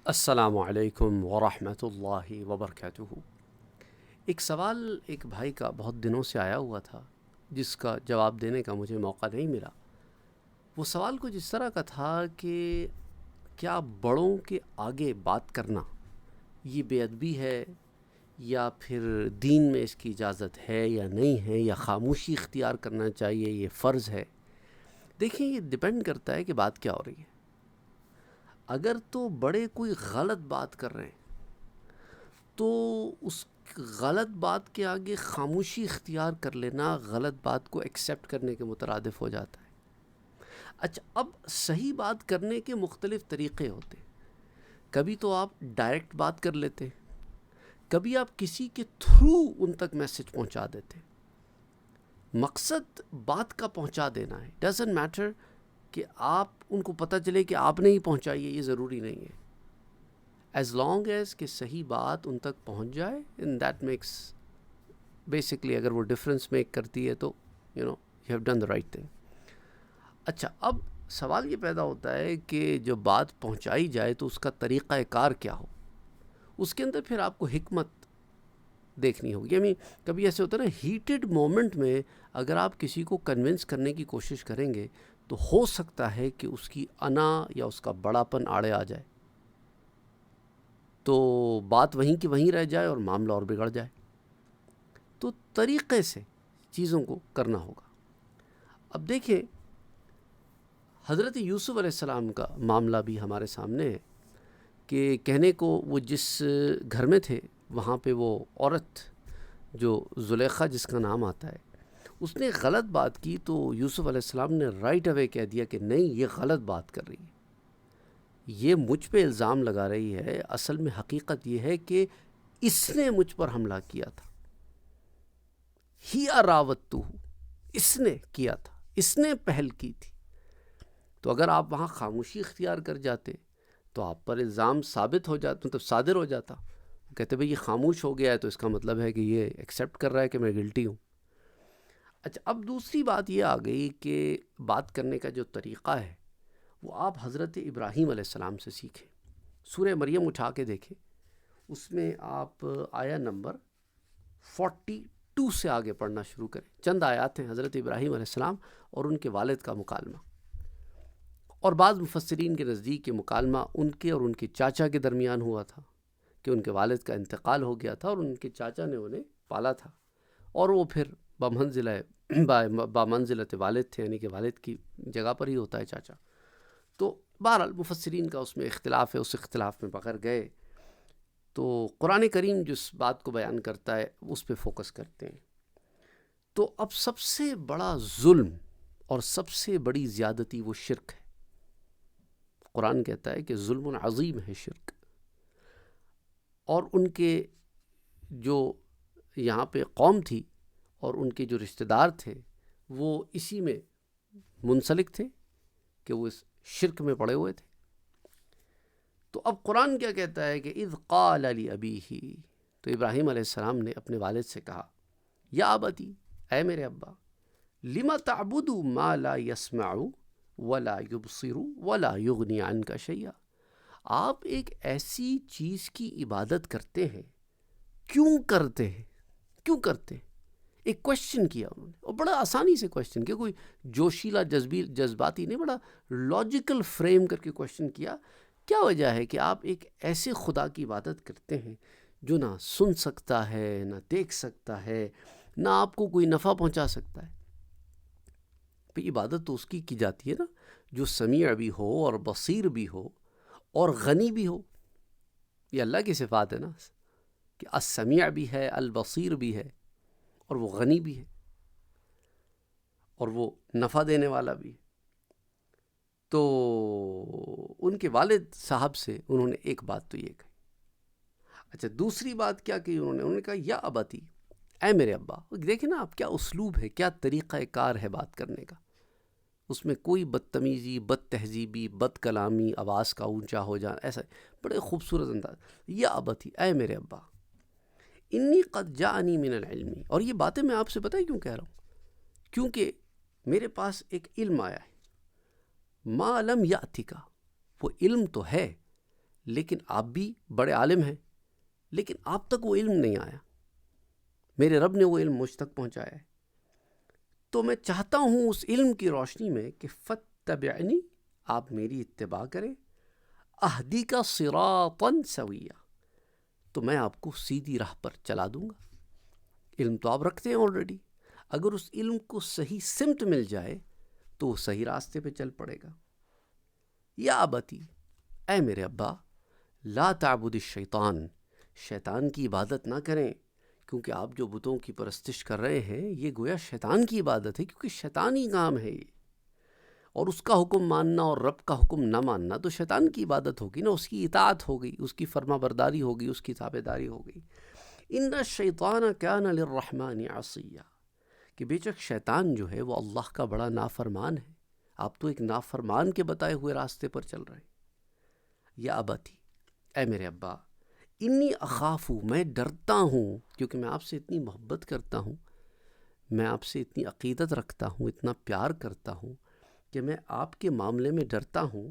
السلام علیکم ورحمۃ اللہ وبرکاتہ۔ ایک سوال ایک بھائی کا بہت دنوں سے آیا ہوا تھا، جس کا جواب دینے کا مجھے موقع نہیں ملا۔ وہ سوال کچھ اس طرح کا تھا کہ کیا بڑوں کے آگے بات کرنا یہ بے ادبی ہے، یا پھر دین میں اس کی اجازت ہے یا نہیں ہے، یا خاموشی اختیار کرنا چاہیے، یہ فرض ہے؟ دیکھیں، یہ ڈپینڈ کرتا ہے کہ بات کیا ہو رہی ہے۔ اگر تو بڑے کوئی غلط بات کر رہے ہیں تو اس غلط بات کے آگے خاموشی اختیار کر لینا غلط بات کو ایکسیپٹ کرنے کے مترادف ہو جاتا ہے۔ اچھا، اب صحیح بات کرنے کے مختلف طریقے ہوتے ہیں۔ کبھی تو آپ ڈائریکٹ بات کر لیتے ہیں، کبھی آپ کسی کے تھرو ان تک میسج پہنچا دیتے ہیں۔ مقصد بات کا پہنچا دینا ہے، ڈزنٹ میٹر کہ آپ ان کو پتہ چلے کہ آپ نے ہی پہنچائی ہے، یہ ضروری نہیں ہے۔ ایز لانگ ایز کہ صحیح بات ان تک پہنچ جائے، ان دیٹ میکس بیسکلی، اگر وہ ڈفرینس میک کرتی ہے تو you have done the right thing. اچھا، اب سوال یہ پیدا ہوتا ہے کہ جو بات پہنچائی جائے تو اس کا طریقہ کار کیا ہو۔ اس کے اندر پھر آپ کو حکمت دیکھنی ہوگی۔ کبھی ایسے ہوتا ہے نا، ہیٹڈ مومنٹ میں اگر آپ کسی کو کنونس کرنے کی کوشش کریں گے تو ہو سکتا ہے کہ اس کی انا یا اس کا بڑاپن آڑے آ جائے، تو بات وہیں کی وہیں رہ جائے اور معاملہ اور بگڑ جائے۔ تو طریقے سے چیزوں کو کرنا ہوگا۔ اب دیکھیں، حضرت یوسف علیہ السلام کا معاملہ بھی ہمارے سامنے ہے کہ کہنے کو وہ جس گھر میں تھے وہاں پہ وہ عورت جو زلیخا جس کا نام آتا ہے، اس نے غلط بات کی، تو یوسف علیہ السلام نے رائٹ اوے کہہ دیا کہ نہیں، یہ غلط بات کر رہی ہے، یہ مجھ پہ الزام لگا رہی ہے۔ اصل میں حقیقت یہ ہے کہ اس نے مجھ پر حملہ کیا تھا، ہی اراوتہ، اس نے کیا تھا، اس نے پہل کی تھی۔ تو اگر آپ وہاں خاموشی اختیار کر جاتے تو آپ پر الزام ثابت ہو جاتا، مطلب صادر ہو جاتا۔ کہتے بھئی یہ خاموش ہو گیا ہے تو اس کا مطلب ہے کہ یہ ایکسیپٹ کر رہا ہے کہ میں گلٹی ہوں۔ اچھا، اب دوسری بات یہ آ گئی کہ بات کرنے کا جو طریقہ ہے وہ آپ حضرت ابراہیم علیہ السلام سے سیکھیں۔ سورہ مریم اٹھا کے دیکھیں، اس میں آپ آیا نمبر 42 سے آگے پڑھنا شروع کریں۔ چند آیات ہیں حضرت ابراہیم علیہ السلام اور ان کے والد کا مکالمہ، اور بعض مفسرین کے نزدیک یہ مکالمہ ان کے اور ان کے چاچا کے درمیان ہوا تھا کہ ان کے والد کا انتقال ہو گیا تھا اور ان کے چاچا نے انہیں پالا تھا، اور وہ پھر بامنزلت والد تھے، یعنی کہ والد کی جگہ پر ہی ہوتا ہے چاچا۔ تو بہرحال مفسرین کا اس میں اختلاف ہے، اس اختلاف میں بغیر گئے تو قرآن کریم جس بات کو بیان کرتا ہے اس پہ فوکس کرتے ہیں۔ تو اب سب سے بڑا ظلم اور سب سے بڑی زیادتی وہ شرک ہے۔ قرآن کہتا ہے کہ ظلم عظیم ہے شرک، اور ان کے جو یہاں پہ قوم تھی اور ان کے جو رشتہ دار تھے وہ اسی میں منسلک تھے کہ وہ اس شرک میں پڑے ہوئے تھے۔ تو اب قرآن کیا کہتا ہے کہ اذ قال لأبیہ، تو ابراہیم علیہ السلام نے اپنے والد سے کہا، یا ابتی، اے میرے ابا، لما تعبد ما لا يسمع ولا يبصر ولا يغني عنك شيئا، آپ ایک ایسی چیز کی عبادت کرتے ہیں، کیوں کرتے ہیں، کیوں کرتے ہیں؟ ایک کوشچن کیا انہوں نے، اور بڑا آسانی سے کوشچن کیا، کوئی جوشیلا جذباتی نہیں، بڑا لاجیکل فریم کر کے کوشچن کیا۔ کیا وجہ ہے کہ آپ ایک ایسے خدا کی عبادت کرتے ہیں جو نہ سن سکتا ہے، نہ دیکھ سکتا ہے، نہ آپ کو کوئی نفع پہنچا سکتا ہے؟ پھر عبادت تو اس کی جاتی ہے نا جو سمیع بھی ہو اور بصیر بھی ہو اور غنی بھی ہو۔ یہ اللہ کی صفات ہے نا کہ السمیع بھی ہے، البصیر بھی ہے، اور وہ غنی بھی ہے، اور وہ نفع دینے والا بھی ہے۔ تو ان کے والد صاحب سے انہوں نے ایک بات تو یہ کہی۔ اچھا، دوسری بات کیا کہی انہوں نے کہا یا ابتی، اے میرے ابا۔ دیکھیں نا آپ، کیا اسلوب ہے، کیا طریقہ کار ہے بات کرنے کا۔ اس میں کوئی بدتمیزی، بد تہذیبی، بد کلامی، آواز کا اونچا ہو جانا، ایسا بڑے خوبصورت انداز، یا ابتی، اے میرے ابا، انی قد جاءنی من العلم، اور یہ باتیں میں آپ سے پتہ ہے کیوں کہہ رہا ہوں؟ کیونکہ میرے پاس ایک علم آیا ہے، ما لم یأتک، وہ علم تو ہے لیکن آپ بھی بڑے عالم ہیں، لیکن آپ تک وہ علم نہیں آیا، میرے رب نے وہ علم مجھ تک پہنچایا ہے، تو میں چاہتا ہوں اس علم کی روشنی میں کہ فاتبعنی، آپ میری اتباع کریں، اہدیک صراطا سویا، تو میں آپ کو سیدھی راہ پر چلا دوں گا۔ علم تو آپ رکھتے ہیں آلریڈی، اگر اس علم کو صحیح سمت مل جائے تو وہ صحیح راستے پہ چل پڑے گا۔ یا ابتی، اے میرے ابا، لا تعبد الشیطان، شیطان کی عبادت نہ کریں، کیونکہ آپ جو بتوں کی پرستش کر رہے ہیں یہ گویا شیطان کی عبادت ہے، کیونکہ شیطانی کام ہے یہ، اور اس کا حکم ماننا اور رب کا حکم نہ ماننا تو شیطان کی عبادت ہوگی نا، اس کی اطاعت ہوگی، اس کی فرما برداری ہوگی، اس کی تابع داری ہوگی۔ ان الشیطان کان للرحمن عصیا، کہ بے شک شیطان جو ہے وہ اللہ کا بڑا نافرمان ہے، آپ تو ایک نافرمان کے بتائے ہوئے راستے پر چل رہے ہیں۔ یا ابتی، اے میرے ابا، انی اخاف، میں ڈرتا ہوں، کیونکہ میں آپ سے اتنی محبت کرتا ہوں، میں آپ سے اتنی عقیدت رکھتا ہوں، اتنا پیار کرتا ہوں کہ میں آپ کے معاملے میں ڈرتا ہوں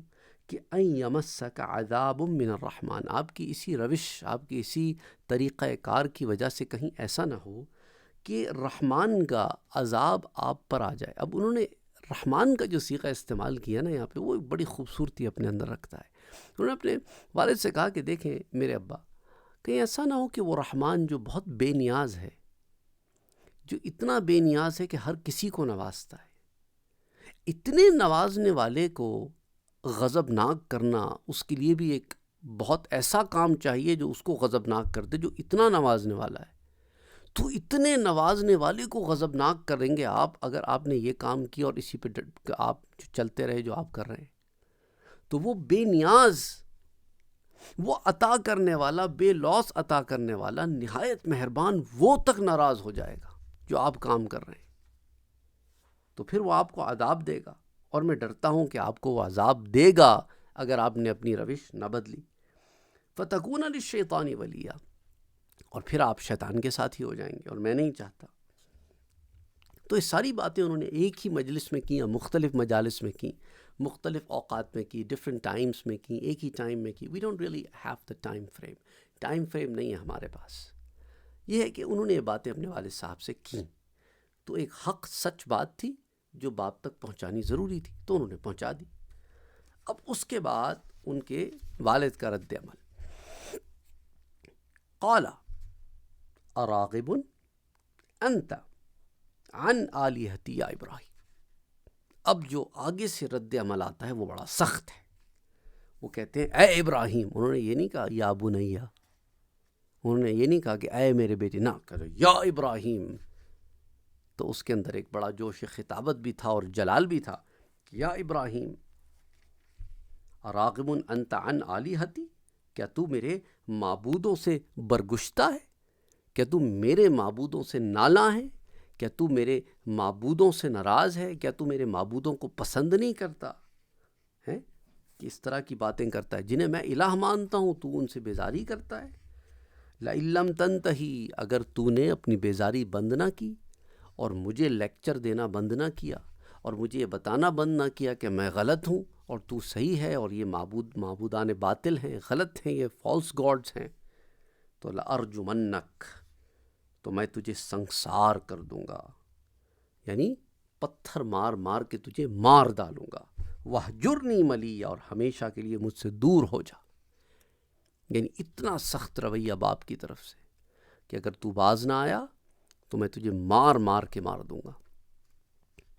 کہ ان یمسک عذاب من الرحمن، آپ کی اسی روش، آپ کی اسی طریقہ کار کی وجہ سے کہیں ایسا نہ ہو کہ رحمان کا عذاب آپ پر آ جائے۔ اب انہوں نے رحمان کا جو صیغہ استعمال کیا نا یہاں پہ، وہ ایک بڑی خوبصورتی اپنے اندر رکھتا ہے۔ انہوں نے اپنے والد سے کہا کہ دیکھیں میرے ابا، کہیں ایسا نہ ہو کہ وہ رحمان جو بہت بے نیاز ہے، جو اتنا بے نیاز ہے کہ ہر کسی کو نوازتا ہے، اتنے نوازنے والے کو غضبناک کرنا، اس کے لیے بھی ایک بہت ایسا کام چاہیے جو اس کو غضبناک کر دے، جو اتنا نوازنے والا ہے، تو اتنے نوازنے والے کو غضبناک کریں گے آپ اگر آپ نے یہ کام کیا اور اسی پہ آپ جو چلتے رہے جو آپ کر رہے ہیں، تو وہ بے نیاز، وہ عطا کرنے والا، بے لوث عطا کرنے والا، نہایت مہربان، وہ تک ناراض ہو جائے گا جو آپ کام کر رہے ہیں، تو پھر وہ آپ کو عذاب دے گا، اور میں ڈرتا ہوں کہ آپ کو وہ عذاب دے گا اگر آپ نے اپنی روش نہ بدلی۔ فَتَكُونَ لِلشَّيْطَانِ وَلِيًّا، اور پھر آپ شیطان کے ساتھ ہی ہو جائیں گے، اور میں نہیں چاہتا۔ تو یہ ساری باتیں انہوں نے ایک ہی مجلس میں کی، مختلف مجالس میں کی، مختلف اوقات میں کی، ڈفرینٹ ٹائمز میں کی، ایک ہی ٹائم میں کی۔ We don't really have the time frame نہیں ہے ہمارے پاس۔ یہ ہے کہ انہوں نے یہ باتیں اپنے والد صاحب سے کیں، تو ایک حق سچ بات تھی جو باپ تک پہنچانی ضروری تھی، تو انہوں نے پہنچا دی۔ اب اس کے بعد ان کے والد کا رد عمل، قال اراغب انت عن آلہتی یا ابراہیم۔ اب جو آگے سے رد عمل آتا ہے وہ بڑا سخت ہے۔ وہ کہتے ہیں اے ابراہیم، انہوں نے یہ نہیں کہا یا بنیا، انہوں نے یہ نہیں کہا کہ اے میرے بیٹے، نہ کرو یا ابراہیم، تو اس کے اندر ایک بڑا جوش خطابت بھی تھا اور جلال بھی تھا۔ یا ابراہیم، اراغب انت عن آلہتی، کیا تو میرے معبودوں سے برگشتہ ہے؟ کیا تو میرے معبودوں سے نالاں ہے؟ کیا تو میرے معبودوں سے ناراض ہے؟ کیا تو میرے معبودوں کو پسند نہیں کرتا ہے؟ کہ اس طرح کی باتیں کرتا ہے، جنہیں میں الہ مانتا ہوں تو ان سے بیزاری کرتا ہے۔ لَإِن لَّمْ تَنْتَهِ، اگر تو نے اپنی بیزاری بند نہ کی اور مجھے لیکچر دینا بند نہ کیا اور مجھے یہ بتانا بند نہ کیا کہ میں غلط ہوں اور تو صحیح ہے، اور یہ معبودان باطل ہیں، غلط ہیں، یہ فالس گاڈز ہیں، تو لَأَرْجُمَنَّكَ، تو میں تجھے سنسار کر دوں گا، یعنی پتھر مار مار کے تجھے مار ڈالوں گا۔ وَاهْجُرْنِي مَلِيًّا، اور ہمیشہ کے لیے مجھ سے دور ہو جا۔ یعنی اتنا سخت رویہ باپ کی طرف سے کہ اگر تو باز نہ آیا تو میں تجھے مار مار کے مار دوں گا،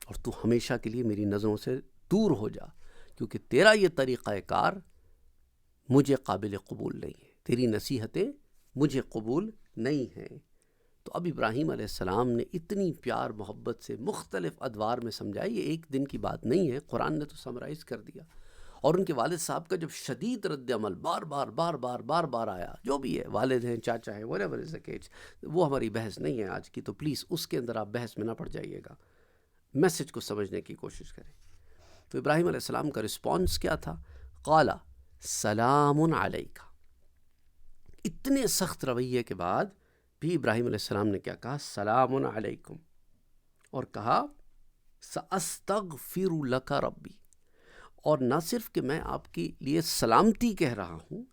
اور تو ہمیشہ کے لیے میری نظروں سے دور ہو جا، کیونکہ تیرا یہ طریقہ کار مجھے قابل قبول نہیں ہے، تیری نصیحتیں مجھے قبول نہیں ہیں۔ تو اب ابراہیم علیہ السلام نے اتنی پیار محبت سے مختلف ادوار میں سمجھائی، یہ ایک دن کی بات نہیں ہے، قرآن نے تو سمرائز کر دیا۔ اور ان کے والد صاحب کا جب شدید رد عمل بار بار آیا، جو بھی ہے، والد ہیں، چاچا ہے، whatever is the case، وہ ہماری بحث نہیں ہے آج کی، تو پلیز اس کے اندر آپ بحث میں نہ پڑ جائیے گا، میسج کو سمجھنے کی کوشش کریں۔ تو ابراہیم علیہ السلام کا رسپانس کیا تھا؟ قال سلام علیک۔ اتنے سخت رویے کے بعد بھی ابراہیم علیہ السلام نے کیا کہا؟ سلام علیکم، اور کہا سأستغفر لک ربی، اور نہ صرف کہ میں آپ کے لیے سلامتی کہہ رہا ہوں،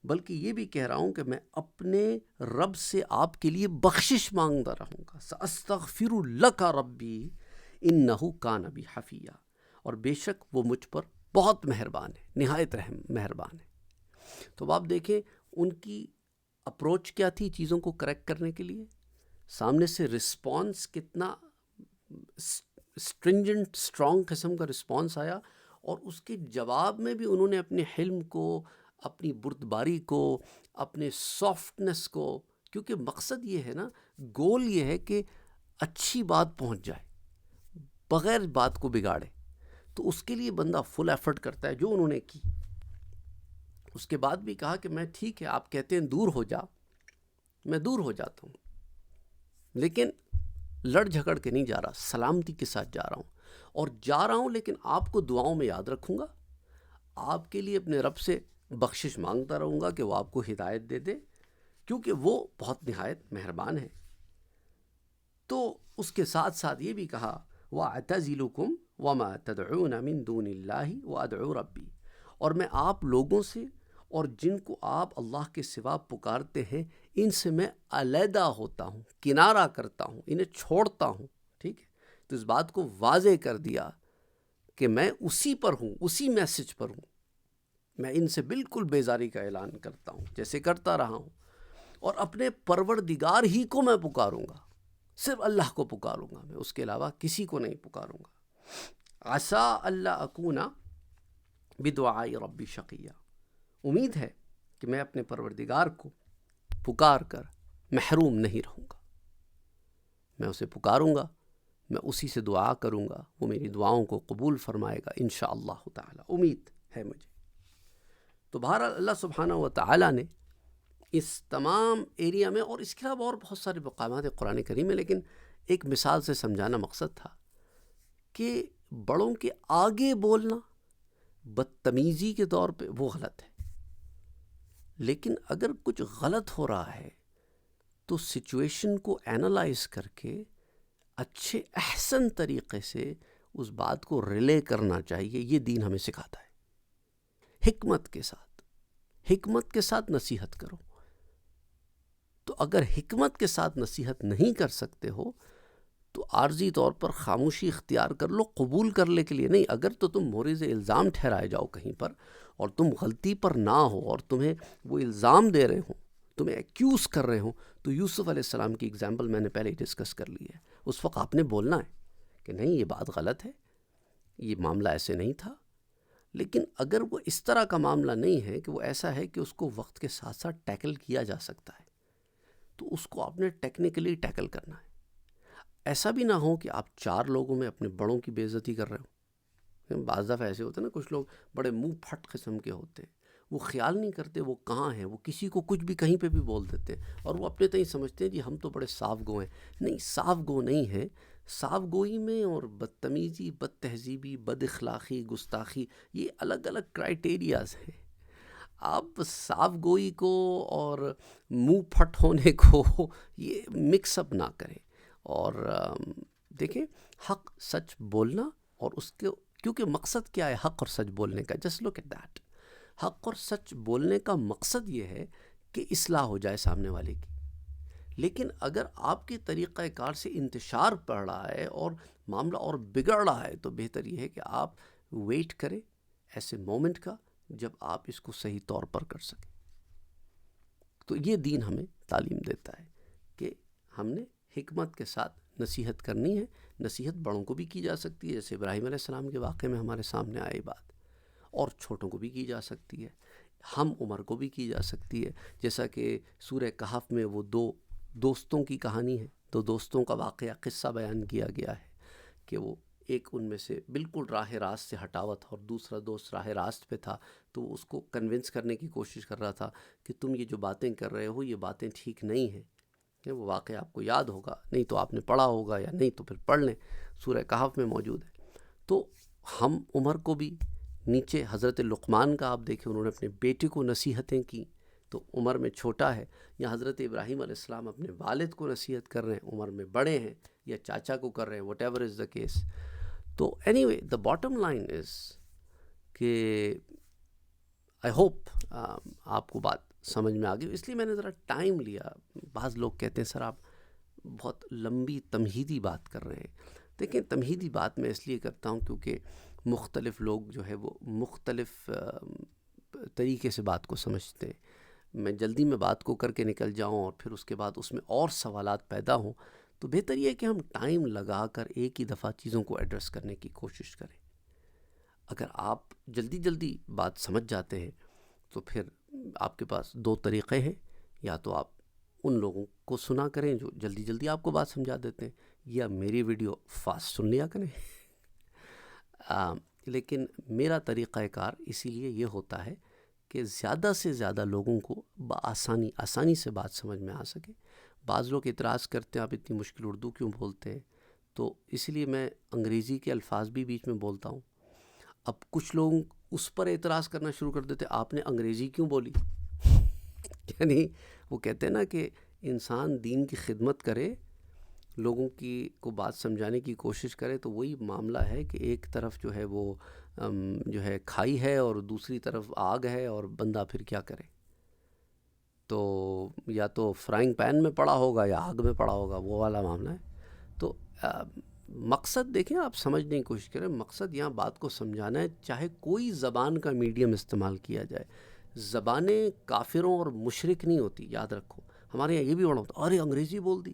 بلکہ یہ بھی کہہ رہا ہوں کہ میں اپنے رب سے آپ کے لیے بخشش مانگتا رہوں گا. سأستغفر لک ربی انہ کان بی حفیہ، اور بے شک وہ مجھ پر بہت مہربان ہے، نہایت رحم مہربان ہے. تو آپ دیکھیں ان کی اپروچ کیا تھی چیزوں کو کریکٹ کرنے کے لیے. سامنے سے رسپانس کتنا اسٹرنجنٹ اسٹرانگ قسم کا رسپانس آیا، اور اس کے جواب میں بھی انہوں نے اپنے حلم کو، اپنی بردباری کو، اپنے سافٹنس کو، کیونکہ مقصد یہ ہے نا، گول یہ ہے کہ اچھی بات پہنچ جائے بغیر بات کو بگاڑے. تو اس کے لیے بندہ فل ایفرٹ کرتا ہے، جو انہوں نے کی. اس کے بعد بھی کہا کہ میں ٹھیک ہے، آپ کہتے ہیں دور ہو جا، میں دور ہو جاتا ہوں، لیکن لڑ جھگڑ کے نہیں جا رہا، سلامتی کے ساتھ جا رہا ہوں. اور جا رہا ہوں لیکن آپ کو دعاؤں میں یاد رکھوں گا، آپ کے لیے اپنے رب سے بخشش مانگتا رہوں گا کہ وہ آپ کو ہدایت دے دے، کیونکہ وہ بہت نہایت مہربان ہے. تو اس کے ساتھ ساتھ یہ بھی کہا وَأَعْتَزِلُكُمْ وَمَا تَدْعُونَ مِن دُونِ اللَّهِ وَأَدْعُو رَبِّي، اور میں آپ لوگوں سے اور جن کو آپ اللہ کے سوا پکارتے ہیں ان سے میں علیحدہ ہوتا ہوں، کنارہ کرتا ہوں، انہیں چھوڑتا ہوں. ٹھیک ہے، تو اس بات کو واضح کر دیا کہ میں اسی پر ہوں، اسی میسج پر ہوں. میں ان سے بالکل بیزاری کا اعلان کرتا ہوں جیسے کرتا رہا ہوں، اور اپنے پروردگار ہی کو میں پکاروں گا، صرف اللہ کو پکاروں گا، میں اس کے علاوہ کسی کو نہیں پکاروں گا. عسیٰ اللہ اکون بدعاء ربی شقیہ، امید ہے کہ میں اپنے پروردگار کو پکار کر محروم نہیں رہوں گا. میں اسے پکاروں گا، میں اسی سے دعا کروں گا، وہ میری دعاؤں کو قبول فرمائے گا انشاءاللہ تعالی، امید ہے مجھے. تو بہرحال اللہ سبحانہ و تعالی نے اس تمام ایریا میں، اور اس کے علاوہ اور بہت سارے مقامات قرآن کریم میں، لیکن ایک مثال سے سمجھانا مقصد تھا کہ بڑوں کے آگے بولنا بدتمیزی کے طور پہ وہ غلط ہے، لیکن اگر کچھ غلط ہو رہا ہے تو سچویشن کو اینالائز کر کے اچھے احسن طریقے سے اس بات کو ریلے کرنا چاہیے. یہ دین ہمیں سکھاتا ہے. حکمت کے ساتھ نصیحت کرو. تو اگر حکمت کے ساتھ نصیحت نہیں کر سکتے ہو تو عارضی طور پر خاموشی اختیار کر لو، قبول کرنے کے لیے نہیں. اگر تو تم مورد الزام ٹھہرائے جاؤ کہیں پر، اور تم غلطی پر نہ ہو، اور تمہیں وہ الزام دے رہے ہوں، تمہیں ایکیوز کر رہے ہوں، تو یوسف علیہ السلام کی اگزامپل میں نے پہلے ہی ڈسکس کر لی ہے. اس وقت آپ نے بولنا ہے کہ نہیں، یہ بات غلط ہے، یہ معاملہ ایسے نہیں تھا. لیکن اگر وہ اس طرح کا معاملہ نہیں ہے کہ وہ ایسا ہے کہ اس کو وقت کے ساتھ ساتھ ٹیکل کیا جا سکتا ہے، تو اس کو آپ نے ٹیکنیکلی ٹیکل کرنا ہے. ایسا بھی نہ ہو کہ آپ 4 لوگوں میں اپنے بڑوں کی بے عزتی کر رہے ہو. بعض دفعہ ایسے ہوتے ہیں نا، کچھ لوگ بڑے منہ پھٹ قسم کے ہوتے ہیں، وہ خیال نہیں کرتے وہ کہاں ہیں، وہ کسی کو کچھ بھی کہیں پہ بھی بول دیتے ہیں، اور وہ اپنے تئیں سمجھتے ہیں جی ہم تو بڑے صاف گو ہیں. نہیں، صاف گو نہیں ہے. صاف گوئی میں اور بدتمیزی، بد تہذیبی، بد اخلاقی، گستاخی، یہ الگ الگ کرائٹیریاز ہیں. آپ صاف گوئی کو اور منہ پھٹ ہونے کو یہ مکس اپ نہ کریں. اور دیکھیں، حق سچ بولنا، اور اس کے کیونکہ مقصد کیا ہے حق اور سچ بولنے کا، جسٹ لک ایٹ دیٹ. حق اور سچ بولنے کا مقصد یہ ہے کہ اصلاح ہو جائے سامنے والے کی. لیکن اگر آپ کے طریقہ کار سے انتشار پڑ رہا ہے اور معاملہ اور بگڑ رہا ہے، تو بہتر یہ ہے کہ آپ ویٹ کریں ایسے مومنٹ کا جب آپ اس کو صحیح طور پر کر سکیں. تو یہ دین ہمیں تعلیم دیتا ہے کہ ہم نے حکمت کے ساتھ نصیحت کرنی ہے. نصیحت بڑوں کو بھی کی جا سکتی ہے، جیسے ابراہیم علیہ السلام کے واقعے میں ہمارے سامنے آئی بات، اور چھوٹوں کو بھی کی جا سکتی ہے، ہم عمر کو بھی کی جا سکتی ہے. جیسا کہ سورہ کہف میں وہ 2 دوستوں کی کہانی ہے، 2 دوستوں کا واقعہ قصہ بیان کیا گیا ہے کہ وہ ایک ان میں سے بالکل راہ راست سے ہٹا ہوا تھا، اور دوسرا دوست راہ راست پہ تھا. تو وہ اس کو کنونس کرنے کی کوشش کر رہا تھا کہ تم یہ جو باتیں کر رہے ہو یہ باتیں ٹھیک نہیں ہیں. کہ وہ واقعہ آپ کو یاد ہوگا، نہیں تو آپ نے پڑھا ہوگا، یا نہیں تو پھر پڑھ لیں، سورہ کہف میں موجود ہے. تو ہم عمر کو بھی نیچے حضرت لقمان کا آپ دیکھیں، انہوں نے اپنے بیٹے کو نصیحتیں کی تو عمر میں چھوٹا ہے، یا حضرت ابراہیم علیہ السلام اپنے والد کو نصیحت کر رہے ہیں، عمر میں بڑے ہیں، یا چاچا کو کر رہے ہیں، whatever is the case. تو anyway the bottom line is کہ آئی ہوپ آپ کو بات سمجھ میں آ گئی. اس لیے میں نے ذرا ٹائم لیا. بعض لوگ کہتے ہیں سر آپ بہت لمبی تمہیدی بات کر رہے ہیں. دیکھیں تمہیدی بات میں اس لیے کرتا ہوں کیونکہ مختلف لوگ جو ہے وہ مختلف طریقے سے بات کو سمجھتے ہیں. میں جلدی میں بات کو کر کے نکل جاؤں اور پھر اس کے بعد اس میں اور سوالات پیدا ہوں، تو بہتر یہ ہے کہ ہم ٹائم لگا کر ایک ہی دفعہ چیزوں کو ایڈریس کرنے کی کوشش کریں. اگر آپ جلدی جلدی بات سمجھ جاتے ہیں تو پھر آپ کے پاس دو طریقے ہیں. یا تو آپ ان لوگوں کو سنا کریں جو جلدی جلدی آپ کو بات سمجھا دیتے ہیں، یا میری ویڈیو فاسٹ سن لیا کریں. لیکن میرا طریقہ کار اسی لیے یہ ہوتا ہے کہ زیادہ سے زیادہ لوگوں کو آسانی سے بات سمجھ میں آ سکے. بعض لوگ اعتراض کرتے ہیں آپ اتنی مشکل اردو کیوں بولتے ہیں، تو اس لیے میں انگریزی کے الفاظ بھی بیچ میں بولتا ہوں. اب کچھ لوگ اس پر اعتراض کرنا شروع کر دیتے آپ نے انگریزی کیوں بولی. یعنی وہ کہتے ہیں نا کہ انسان دین کی خدمت کرے، لوگوں کی کو بات سمجھانے کی کوشش کرے، تو وہی معاملہ ہے کہ ایک طرف جو ہے وہ جو ہے کھائی ہے اور دوسری طرف آگ ہے، اور بندہ پھر کیا کرے. تو یا تو فرائنگ پین میں پڑا ہوگا یا آگ میں پڑا ہوگا، وہ والا معاملہ ہے. تو مقصد دیکھیں، آپ سمجھنے کی کوشش کریں. مقصد یہاں بات کو سمجھانا ہے، چاہے کوئی زبان کا میڈیم استعمال کیا جائے. زبانیں کافروں اور مشرک نہیں ہوتی، یاد رکھو. ہمارے یہاں یہ بھی بڑا ہوتا ارے انگریزی بول دی.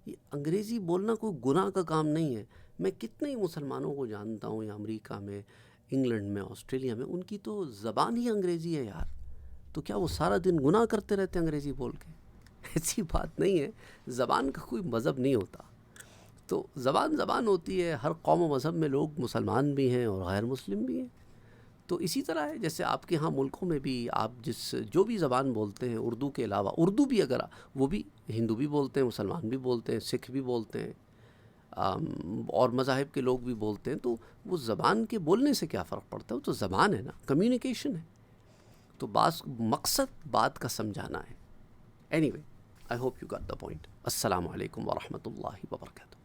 یہ انگریزی بولنا کوئی گناہ کا کام نہیں ہے. میں کتنے ہی مسلمانوں کو جانتا ہوں، یا امریکہ میں، انگلینڈ میں، آسٹریلیا میں، ان کی تو زبان ہی انگریزی ہے یار. تو کیا وہ سارا دن گناہ کرتے رہتے ہیں انگریزی بول کے؟ ایسی بات نہیں ہے. زبان کا کوئی مذہب نہیں ہوتا. تو زبان ہوتی ہے. ہر قوم و مذہب میں لوگ مسلمان بھی ہیں اور غیر مسلم بھی ہیں. تو اسی طرح ہے جیسے آپ کے ہاں ملکوں میں بھی آپ جو بھی زبان بولتے ہیں اردو کے علاوہ، اردو بھی اگر وہ بھی ہندو بھی بولتے ہیں، مسلمان بھی بولتے ہیں، سکھ بھی بولتے ہیں، اور مذاہب کے لوگ بھی بولتے ہیں. تو وہ زبان کے بولنے سے کیا فرق پڑتا ہے؟ وہ تو زبان ہے نا، کمیونیکیشن ہے. تو مقصد بات کا سمجھانا ہے. Any way, I hope you got the point. السلام علیکم ورحمۃ اللہ وبرکاتہ.